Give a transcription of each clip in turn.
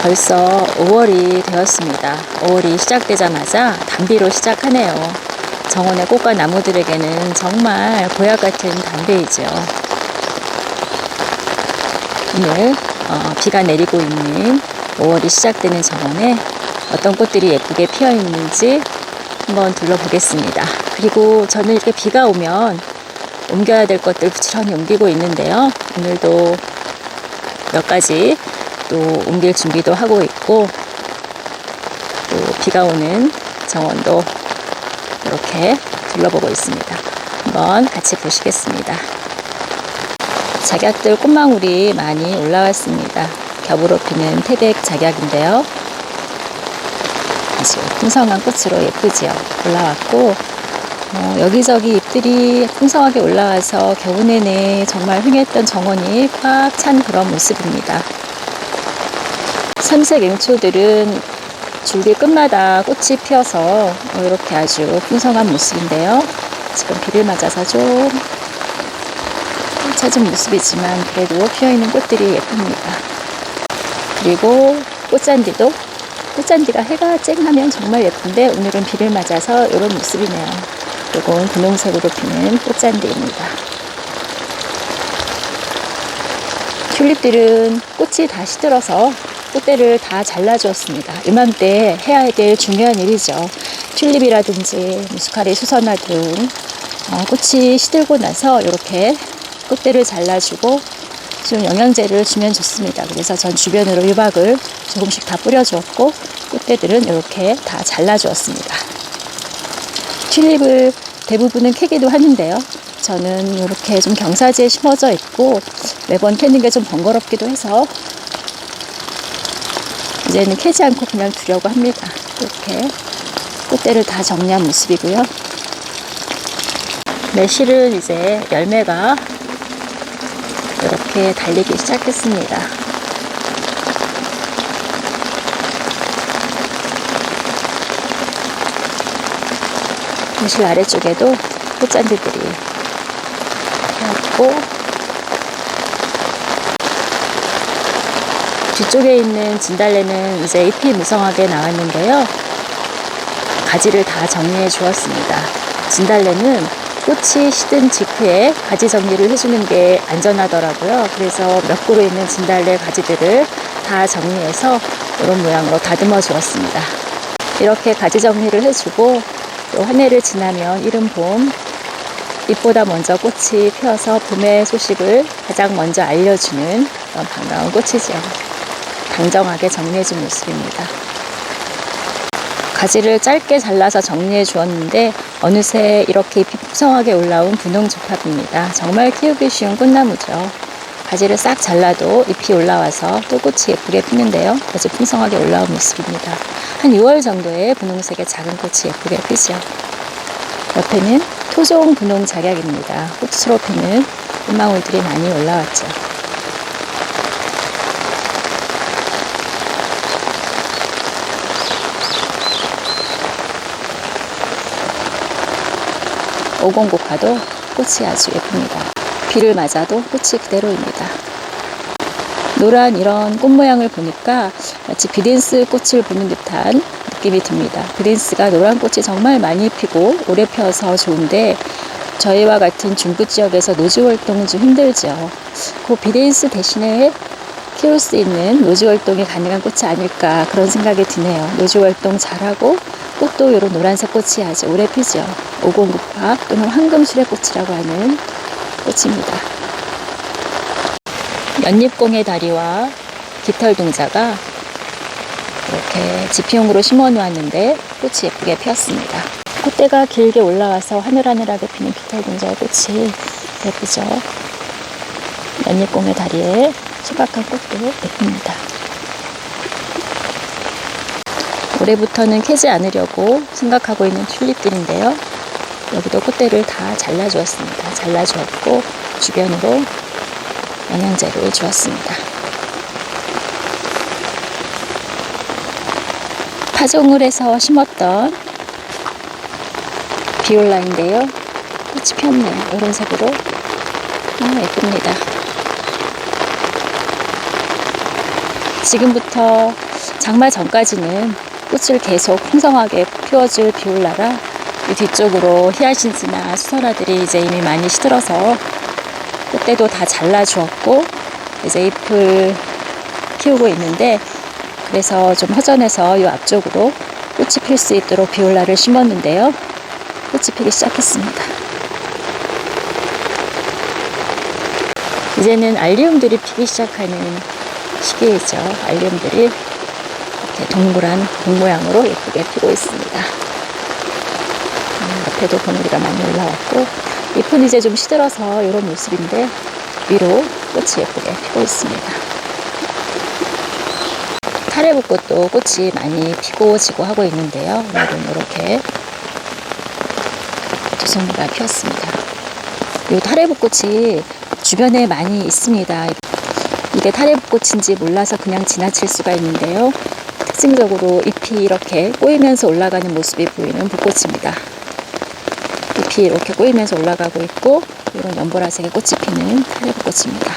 벌써 5월이 되었습니다. 5월이 시작되자마자 단비로 시작하네요. 정원의 꽃과 나무들에게는 정말 보약 같은 단비이죠. 오늘 비가 내리고 있는 5월이 시작되는 정원에 어떤 꽃들이 예쁘게 피어 있는지 한번 둘러보겠습니다. 그리고 저는 이렇게 비가 오면 옮겨야 될 것들 부지런히 옮기고 있는데요. 오늘도 몇 가지 또 옮길 준비도 하고 있고, 또 비가 오는 정원도 이렇게 둘러보고 있습니다. 한번 같이 보시겠습니다. 작약들 꽃망울이 많이 올라왔습니다. 겹으로 피는 태백 작약인데요. 아주 풍성한 꽃으로 예쁘지요. 올라왔고, 여기저기 잎들이 풍성하게 올라와서 겨우 내내 정말 흥했던 정원이 꽉 찬 그런 모습입니다. 삼색 앵초들은 줄기 끝마다 꽃이 피어서 이렇게 아주 풍성한 모습인데요. 지금 비를 맞아서 좀 잦은 모습이지만 그래도 피어있는 꽃들이 예쁩니다. 그리고 꽃잔디가 해가 쨍하면 정말 예쁜데 오늘은 비를 맞아서 이런 모습이네요. 이건 분홍색으로 피는 꽃잔디입니다. 튤립들은 꽃이 다 시들어서 꽃대를 다 잘라주었습니다. 이맘때 해야 될 중요한 일이죠. 튤립이라든지 무스카리 수선화 등 꽃이 시들고 나서 이렇게 꽃대를 잘라주고 좀 영양제를 주면 좋습니다. 그래서 전 주변으로 유박을 조금씩 다 뿌려주었고 꽃대들은 이렇게 다 잘라주었습니다. 튤립을 대부분은 캐기도 하는데요. 저는 이렇게 좀 경사지에 심어져 있고 매번 캐는 게 좀 번거롭기도 해서 이제는 캐지 않고 그냥 두려고 합니다. 이렇게 꽃대를 다 정리한 모습이고요. 매실은 이제 열매가 이렇게 달리기 시작했습니다. 매실 아래쪽에도 꽃잔디들이 피었고, 뒤쪽에 있는 진달래는 이제 잎이 무성하게 나왔는데요. 가지를 다 정리해 주었습니다. 진달래는 꽃이 시든 직후에 가지 정리를 해주는 게 안전하더라고요. 그래서 몇 그루 있는 진달래 가지들을 다 정리해서 이런 모양으로 다듬어 주었습니다. 이렇게 가지 정리를 해주고 또 한 해를 지나면 이른 봄, 잎보다 먼저 꽃이 피어서 봄의 소식을 가장 먼저 알려주는 그런 반가운 꽃이죠. 당정하게 정리해준 모습입니다. 가지를 짧게 잘라서 정리해 주었는데 어느새 이렇게 잎이 풍성하게 올라온 분홍조팝입니다. 정말 키우기 쉬운 꽃나무죠. 가지를 싹 잘라도 잎이 올라와서 또 꽃이 예쁘게 피는데요. 아주 풍성하게 올라온 모습입니다. 한 6월 정도에 분홍색의 작은 꽃이 예쁘게 피죠. 옆에는 토종 분홍 작약입니다. 꽃으로 피는 꽃망울들이 많이 올라왔죠. 오공고파도 꽃이 아주 예쁩니다. 비를 맞아도 꽃이 그대로입니다. 노란 이런 꽃 모양을 보니까 마치 비덴스 꽃을 보는 듯한 느낌이 듭니다. 비덴스가 노란 꽃이 정말 많이 피고 오래 피어서 좋은데 저희와 같은 중부 지역에서 노지 활동은 좀 힘들죠. 그 비덴스 대신에 키울 수 있는 노지 활동이 가능한 꽃이 아닐까 그런 생각이 드네요. 노지 활동 잘하고 꽃도 이런 노란색 꽃이 아주 오래 피죠. 오공국화 또는 황금수레꽃이라고 하는 꽃입니다. 연잎공의 다리와 깃털동자가 이렇게 지피용으로 심어 놓았는데 꽃이 예쁘게 피었습니다. 꽃대가 길게 올라와서 하늘하늘하게 피는 깃털동자의 꽃이 예쁘죠. 연잎공의 다리에 소박한 꽃도 예쁩니다. 올해부터는 캐지 않으려고 생각하고 있는 튤립들인데요. 여기도 꽃대를 다 잘라주었습니다. 잘라주었고 주변으로 영양제를 주었습니다. 파종을 해서 심었던 비올라인데요. 꽃이 폈네요. 노란색으로 예쁩니다. 지금부터 장마 전까지는 꽃을 계속 풍성하게 피워줄 비올라라 이 뒤쪽으로 히아신스나 수선화들이 이제 이미 많이 시들어서 꽃대도 다 잘라주었고 이제 잎을 키우고 있는데, 그래서 좀 허전해서 이 앞쪽으로 꽃이 필 수 있도록 비올라를 심었는데요. 꽃이 피기 시작했습니다. 이제는 알리움들이 피기 시작하는 시기이죠. 알리움들이 이렇게 동그란 공 모양으로 예쁘게 피고 있습니다. 옆에도 봉우리가 많이 올라왔고, 잎은 이제 좀 시들어서 이런 모습인데 위로 꽃이 예쁘게 피고 있습니다. 타레북꽃도 꽃이 많이 피고 지고 하고 있는데요. 오늘은 이렇게 두 송이가 피었습니다. 이 타레북꽃이 주변에 많이 있습니다. 이게 타레북꽃인지 몰라서 그냥 지나칠 수가 있는데요. 특징적으로 잎이 이렇게 꼬이면서 올라가는 모습이 보이는 붓꽃입니다. 잎이 이렇게 꼬이면서 올라가고 있고, 이런 연보라색의 꽃이 피는 타레북꽃입니다.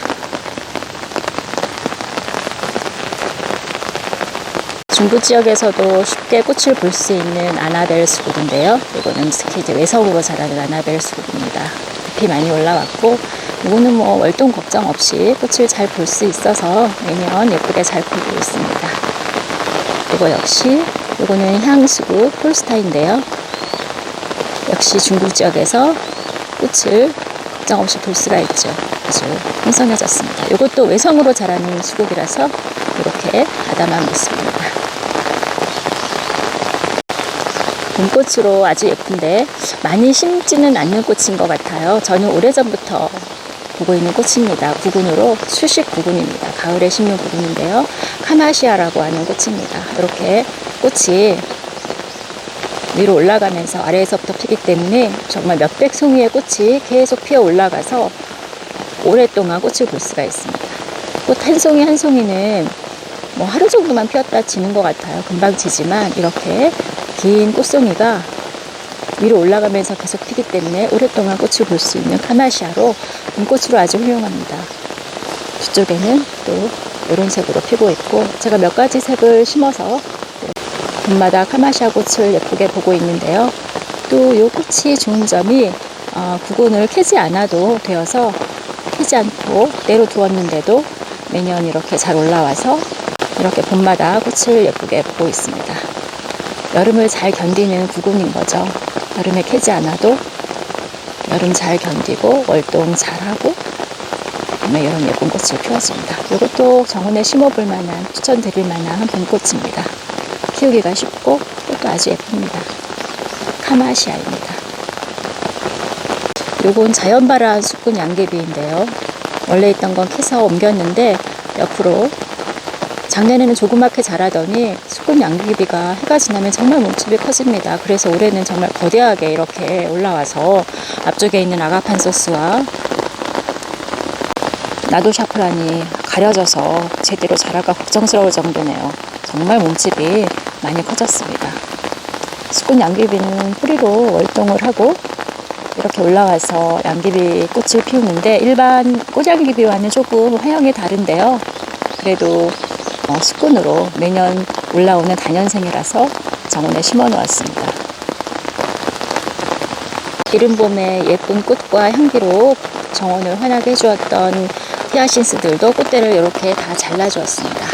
중부 지역에서도 쉽게 꽃을 볼 수 있는 아나벨 수국인데요. 이거는 특히 이제 외성으로 자라는 아나벨 수국입니다. 잎이 많이 올라왔고, 이거는 뭐 월동 걱정 없이 꽃을 잘 볼 수 있어서 매년 예쁘게 잘 피고 있습니다. 이거 역시 이거는 향수국 폴스타인데요. 역시 중부 지역에서 꽃을 걱정 없이 볼 수가 있죠. 아주 풍성해졌습니다. 이것도 외성으로 자라는 수국이라서 이렇게 아담한 모습입니다. 봄꽃으로 아주 예쁜데 많이 심지는 않는 꽃인 것 같아요. 저는 오래전부터 보고 있는 꽃입니다. 구근으로 수식 구근입니다. 가을에 심는 구근인데요. 카마시아라고 하는 꽃입니다. 이렇게 꽃이 위로 올라가면서 아래에서부터 피기 때문에 정말 몇백 송이의 꽃이 계속 피어 올라가서 오랫동안 꽃을 볼 수가 있습니다. 꽃 한 송이 한 송이는 뭐 하루 정도만 피었다 지는 것 같아요. 금방 지지만 이렇게 긴 꽃송이가 위로 올라가면서 계속 피기 때문에 오랫동안 꽃을 볼 수 있는 카마시아로 봄꽃으로 아주 훌륭합니다. 뒤쪽에는 또 이런 색으로 피고 있고, 제가 몇 가지 색을 심어서 봄마다 카마시아 꽃을 예쁘게 보고 있는데요. 또 이 꽃이 좋은 점이 구근을 캐지 않아도 되어서 캐지 않고 내로 두었는데도 매년 이렇게 잘 올라와서 이렇게 봄마다 꽃을 예쁘게 보고 있습니다. 여름을 잘 견디는 구근인 거죠. 여름에 캐지 않아도 여름 잘 견디고 월동 잘하고 이런 예쁜 꽃을 피워줍니다. 이것도 정원에 심어볼 만한, 추천드릴 만한 봄꽃입니다. 키우기가 쉽고 꽃도 아주 예쁩니다. 카마시아입니다. 요건 자연발화한 수꾼 양귀비인데요. 원래 있던 건 캐서 옮겼는데 옆으로 작년에는 조그맣게 자라더니 수꾼 양귀비가 해가 지나면 정말 몸집이 커집니다. 그래서 올해는 정말 거대하게 이렇게 올라와서 앞쪽에 있는 아가판소스와 나도샤프란이 가려져서 제대로 자랄까 걱정스러울 정도네요. 정말 몸집이 많이 커졌습니다. 수꾼 양귀비는 뿌리로 월동을 하고 이렇게 올라와서 양귀비 꽃을 피우는데, 일반 꽃양귀비와는 조금 화형이 다른데요. 그래도 수꾼으로 매년 올라오는 다년생이라서 정원에 심어 놓았습니다. 이른 봄에 예쁜 꽃과 향기로 정원을 환하게 해주었던 히아신스들도 꽃대를 이렇게 다 잘라주었습니다.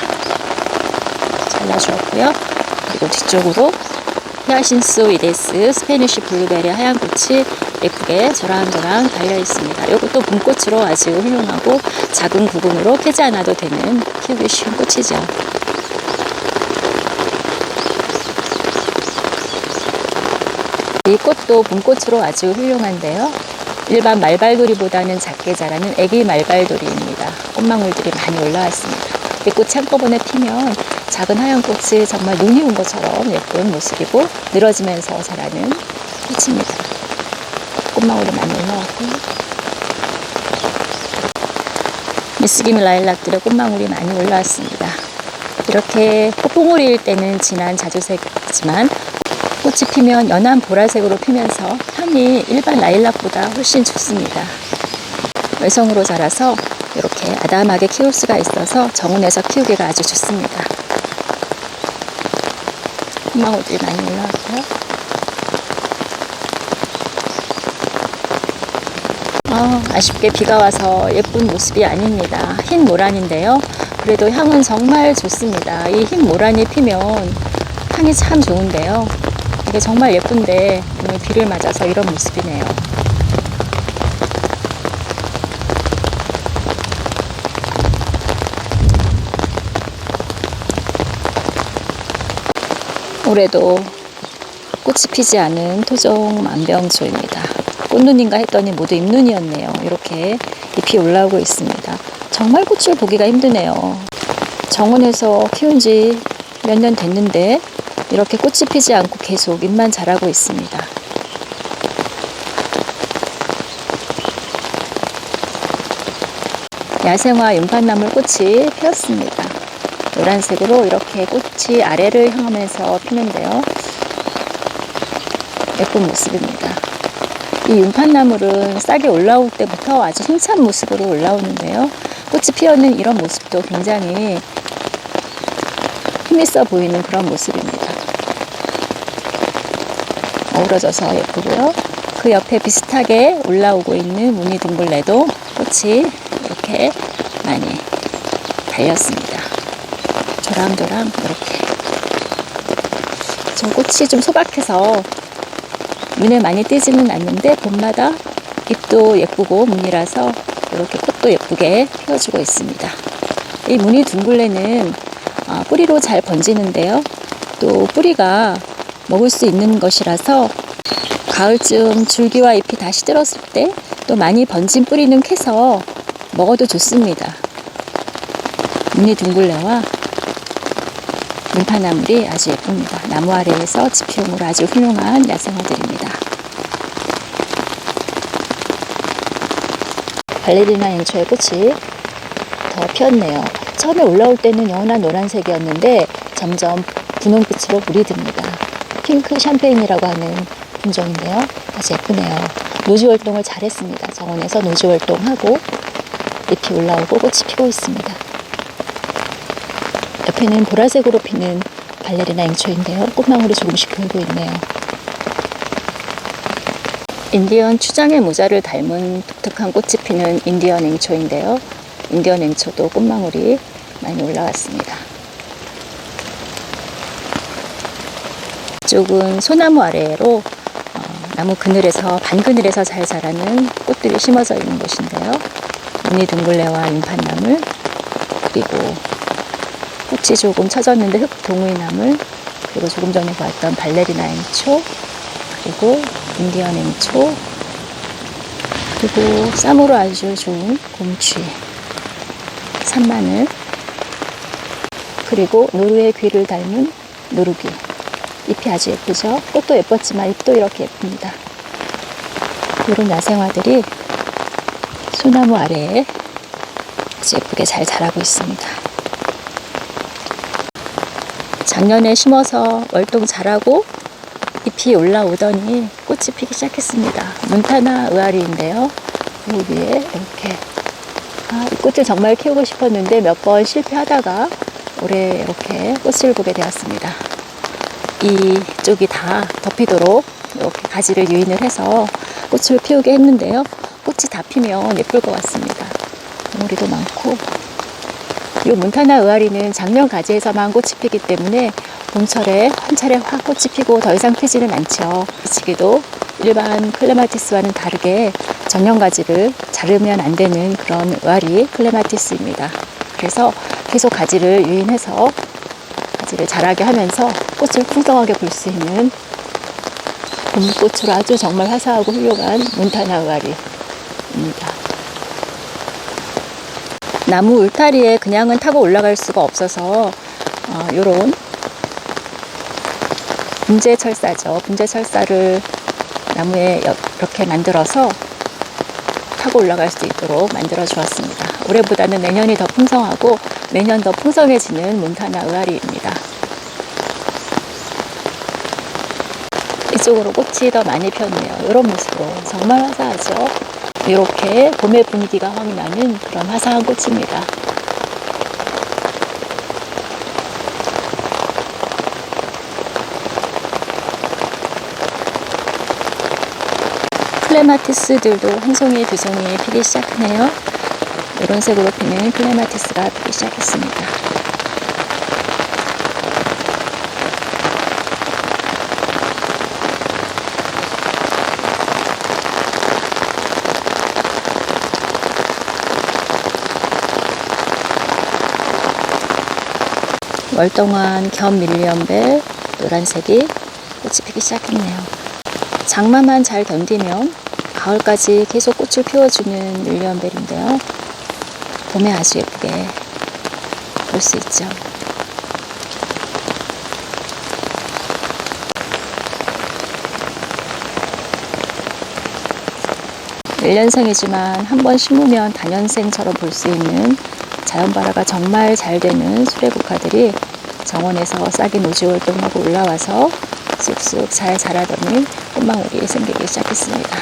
잘라주었고요. 그리고 뒤쪽으로 히아신스 이데스 스페니쉬 블루베리 하얀 꽃이 예쁘게 저랑저랑 달려 있습니다. 이것도 봄꽃으로 아주 훌륭하고 작은 구근으로 캐지 않아도 되는 키우기 쉬운 꽃이죠. 이 꽃도 봄꽃으로 아주 훌륭한데요. 일반 말발돌이보다는 작게 자라는 애기 말발돌이입니다. 꽃망울들이 많이 올라왔습니다. 이 꽃이 한꺼번에 피면 작은 하얀 꽃이 정말 눈이 온 것처럼 예쁜 모습이고 늘어지면서 자라는 꽃입니다. 꽃망울이 많이 올라왔고요. 미스기미 라일락들의 꽃망울이 많이 올라왔습니다. 이렇게 꽃봉오리일 때는 진한 자주색이지만 꽃이 피면 연한 보라색으로 피면서 향이 일반 라일락보다 훨씬 좋습니다. 외성으로 자라서 이렇게 아담하게 키울 수가 있어서 정원에서 키우기가 아주 좋습니다. 콩망울들이 많이 올라왔고요. 아쉽게 비가 와서 예쁜 모습이 아닙니다. 흰 모란인데요. 그래도 향은 정말 좋습니다. 이 흰 모란이 피면 향이 참 좋은데요. 이게 정말 예쁜데 오늘 비를 맞아서 이런 모습이네요. 올해도 꽃이 피지 않은 토종 만병초입니다. 꽃눈인가 했더니 모두 잎눈이었네요. 이렇게 잎이 올라오고 있습니다. 정말 꽃을 보기가 힘드네요. 정원에서 키운 지 몇 년 됐는데 이렇게 꽃이 피지 않고 계속 잎만 자라고 있습니다. 야생화 윤판나물 꽃이 피었습니다. 노란색으로 이렇게 꽃이 아래를 향하면서 피는데요. 예쁜 모습입니다. 이 윤판나물은 싹이 올라올 때부터 아주 힘찬 모습으로 올라오는데요. 꽃이 피어있는 이런 모습도 굉장히 힘있어 보이는 그런 모습입니다. 어우러져서 예쁘고요. 그 옆에 비슷하게 올라오고 있는 무늬둥글레도 꽃이 이렇게 많이 달렸습니다. 조랑조랑 이렇게. 저 꽃이 좀 소박해서 눈에 많이 띄지는 않는데 봄마다 잎도 예쁘고 무늬라서 이렇게 꽃도 예쁘게 피워주고 있습니다. 이 무늬둥글레는 뿌리로 잘 번지는데요. 또 뿌리가 먹을 수 있는 것이라서 가을쯤 줄기와 잎이 다시 들었을 때 또 많이 번진 뿌리는 캐서 먹어도 좋습니다. 무늬둥글레와 윤판나물이 아주 예쁩니다. 나무 아래에서 지피용으로 아주 훌륭한 야생화들입니다. 발레리나 앵초의 꽃이 더 피었네요. 처음에 올라올 때는 연한 노란색이었는데 점점 분홍빛으로 물이 듭니다. 핑크 샴페인이라고 하는 품종인데요. 아주 예쁘네요. 노지활동을 잘했습니다. 정원에서 노지활동하고 잎이 올라오고 꽃이 피고 있습니다. 옆에는 보라색으로 피는 발레리나 앵초인데요. 꽃망울이 조금씩 보이고 있네요. 인디언 추장의 모자를 닮은 독특한 꽃이 피는 인디언 앵초인데요. 인디언 앵초도 꽃망울이 많이 올라왔습니다. 이쪽은 소나무 아래로 나무 그늘에서 반그늘에서 잘 자라는 꽃들이 심어져 있는 곳인데요. 무늬둥글레와 윤판나물, 그리고 꽃이 조금 처졌는데 흑동의나물, 그리고 조금 전에 보았던 발레리나 앵초, 그리고 인디언 앵초, 그리고 쌈으로 아주 좋은 곰취, 산마늘, 그리고 노루의 귀를 닮은 노루귀. 잎이 아주 예쁘죠? 꽃도 예뻤지만 잎도 이렇게 예쁩니다. 이런 야생화들이 소나무 아래에 아주 예쁘게 잘 자라고 있습니다. 작년에 심어서 월동 자라고 잎이 올라오더니 꽃이 피기 시작했습니다. 몬타나 의아리인데요. 그 위에 이렇게 이 꽃을 정말 키우고 싶었는데 몇 번 실패하다가 올해 이렇게 꽃을 보게 되었습니다. 이쪽이 다 덮이도록 이렇게 가지를 유인을 해서 꽃을 피우게 했는데요. 꽃이 다 피면 예쁠 것 같습니다. 덩어리도 많고, 이 몬타나 의아리는 작년 가지에서만 꽃이 피기 때문에 봄철에 한 차례 확 꽃이 피고 더 이상 피지는 않죠. 시기도 일반 클레마티스와는 다르게 전년 가지를 자르면 안 되는 그런 의아리 클레마티스입니다. 그래서 계속 가지를 유인해서 가지를 자라게 하면서 꽃을 풍성하게 볼 수 있는 봄꽃으로 아주 정말 화사하고 훌륭한 몬타나 의아리입니다. 나무 울타리에 그냥은 타고 올라갈 수가 없어서 요런 분재철사죠. 분재철사를 나무에 이렇게 만들어서 타고 올라갈 수 있도록 만들어 주었습니다. 올해보다는 내년이 더 풍성하고 매년 더 풍성해지는 몬타나 의아리입니다. 이쪽으로 꽃이 더 많이 폈네요. 이런 모습으로 정말 화사하죠. 이렇게 봄의 분위기가 확 나는 그런 화사한 꽃입니다. 클레마티스들도 한 송이 두 송이 피기 시작하네요. 이런 색으로 피는 클레마티스가 피기 시작했습니다. 월동안 겸 밀리언벨 노란색이 꽃이 피기 시작했네요. 장마만 잘 견디면 가을까지 계속 꽃을 피워주는 밀리언벨인데요. 봄에 아주 예쁘게 볼 수 있죠. 일년생이지만 한 번 심으면 단연생처럼 볼 수 있는 자연발화가 정말 잘 되는 수레국화들이 정원에서 싹이 노지월동하고 올라와서 쑥쑥 잘 자라더니 꽃망울이 생기기 시작했습니다.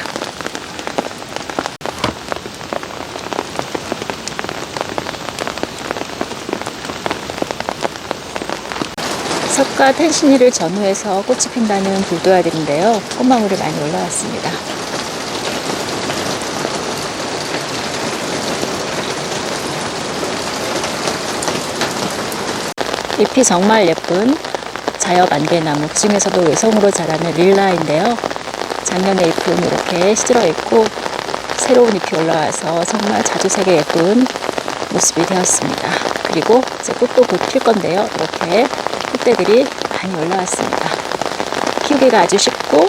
석가 탄신일을 전후해서 꽃이 핀다는 불도화들인데요. 꽃망울이 많이 올라왔습니다. 잎이 정말 예쁜 자엽 안개나무, 그 중에서도 외성으로 자라는 릴라인데요. 작년에 잎은 이렇게 시들어 있고 새로운 잎이 올라와서 정말 자주색의 예쁜 모습이 되었습니다. 그리고 이제 꽃도 곧 필 건데요. 이렇게 꽃대들이 많이 올라왔습니다. 키우기가 아주 쉽고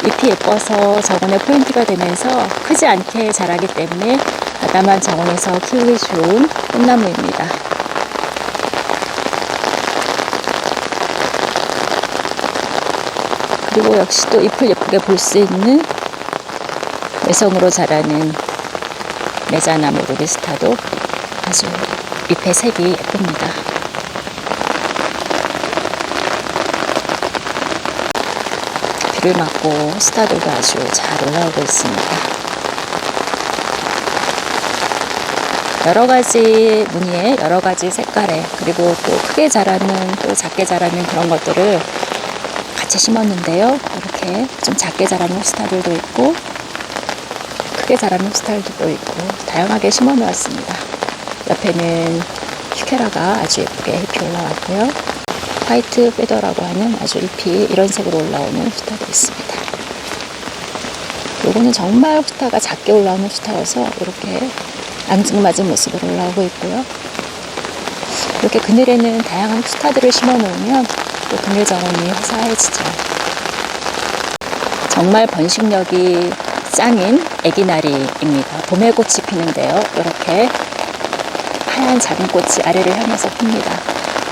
잎이 예뻐서 정원의 포인트가 되면서 크지 않게 자라기 때문에 아담한 정원에서 키우기 좋은 꽃나무입니다. 그리고 역시 또 잎을 예쁘게 볼 수 있는 외성으로 자라는 메자나무 로비스타도 아주 잎의 색이 예쁩니다. 비를 맞고 스타들도 아주 잘 올라오고 있습니다. 여러 가지 무늬에 여러 가지 색깔에 그리고 또 크게 자라는 또 작게 자라는 그런 것들을 같이 심었는데요. 이렇게 좀 작게 자라는 홉스타들도 있고 크게 자라는 홉스타들도 있고 다양하게 심어 놓았습니다. 옆에는 슈케라가 아주 예쁘게 잎이 올라왔고요. 화이트 페더라고 하는 아주 잎이 이런 색으로 올라오는 홉스타도 있습니다. 요거는 정말 홉스타가 작게 올라오는 홉스타여서 이렇게 앙증맞은 모습으로 올라오고 있고요. 이렇게 그늘에는 다양한 홉스타들을 심어 놓으면 또 그늘 정원이 화사해지죠. 정말 번식력이 짱인 애기나리입니다. 봄에 꽃이 피는데요. 이렇게 하얀 작은 꽃이 아래를 향해서 핍니다.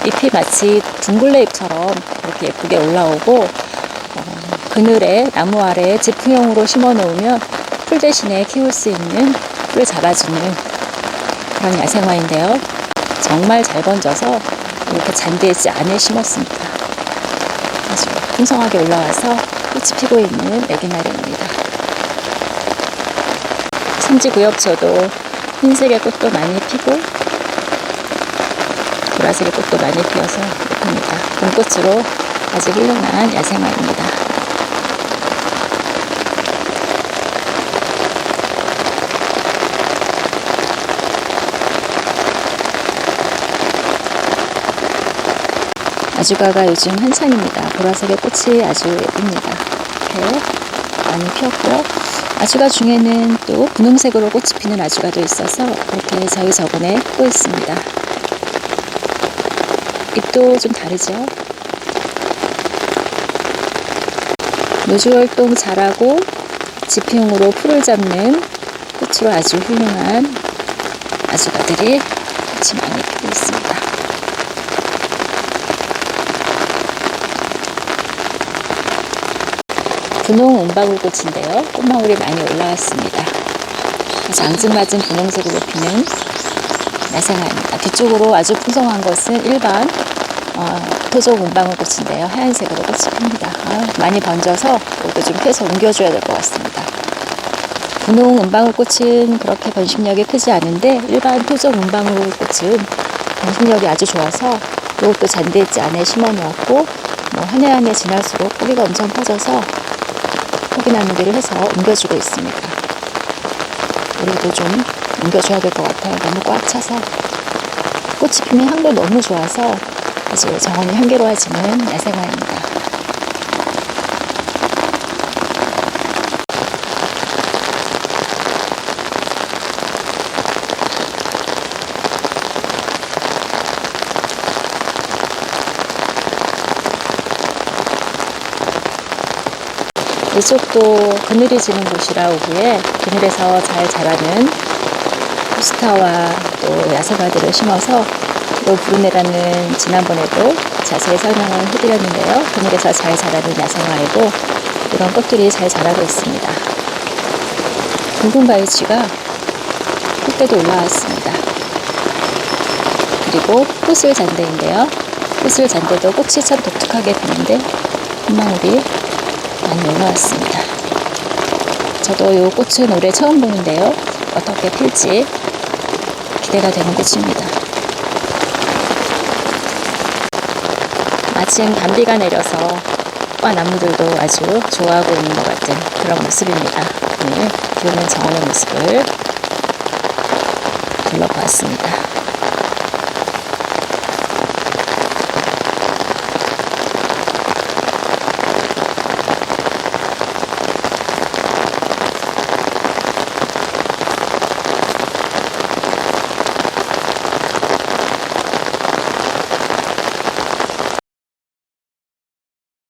잎이 마치 둥글레 잎처럼 이렇게 예쁘게 올라오고 그늘에 나무 아래에 지프용으로 심어 놓으면 풀 대신에 키울 수 있는 풀을 잡아주는 그런 야생화인데요. 정말 잘 번져서 이렇게 잔디엣지 안에 심었습니다. 아주 풍성하게 올라와서 꽃이 피고 있는 애기나리입니다. 천지구엽초도 흰색의 꽃도 많이 피고 보라색의 꽃도 많이 피어서 예쁩니다. 봄꽃으로 아주 훌륭한 야생화입니다. 아주가가 요즘 한창입니다. 보라색의 꽃이 아주 예쁩니다. 이렇게 많이 피었고요. 아주가 중에는 또 분홍색으로 꽃이 피는 아주가도 있어서 이렇게 저희 저번에 피고 있습니다. 잎도 좀 다르죠. 노주월동 잘하고 지피용으로 풀을 잡는 꽃으로 아주 훌륭한 아주가들이 꽃이 많이 피고 있습니다. 분홍 은방울꽃인데요. 꽃망울이 많이 올라왔습니다. 아주 앙증맞은 분홍색으로 피는 야생화입니다. 뒤쪽으로 아주 풍성한 것은 일반 토종 은방울꽃인데요. 하얀색으로 꽃이 핍니다. 많이 번져서 이것도 좀 펴서 옮겨줘야 될 것 같습니다. 분홍 은방울꽃은 그렇게 번식력이 크지 않은데 일반 토종 은방울꽃은 번식력이 아주 좋아서 이것도 잔디엣지 안에 심어 놓았고 한 해 한 해 지날수록 뿌리가 엄청 퍼져서 줄기나무들을 해서 옮겨주고 있습니다. 우리도 좀 옮겨줘야 될 것 같아요. 너무 꽉 차서. 꽃이 피는 향도 너무 좋아서 아주 정원이 향기로워지는 야생화입니다. 이쪽도 그늘이 지는 곳이라 오후에 그늘에서 잘 자라는 호스타와 또 야생화들을 심어서 또 브루네라는 지난번에도 자세히 설명을 해드렸는데요. 그늘에서 잘 자라는 야생화이고 이런 꽃들이 잘 자라고 있습니다. 붉은 바위쥐가 꽃대도 올라왔습니다. 그리고 뿌슬잔대인데요. 뿌슬잔대도 꽃이 참 독특하게 피는데 흰망울이 많이 올라왔습니다. 저도 이 꽃은 올해 처음 보는데요. 어떻게 필지 기대가 되는 꽃입니다. 마침 단비가 내려서 꽃나무들도 아주 좋아하고 있는 것 같은 그런 모습입니다. 오늘 비 오는 정원의 모습을 둘러보았습니다.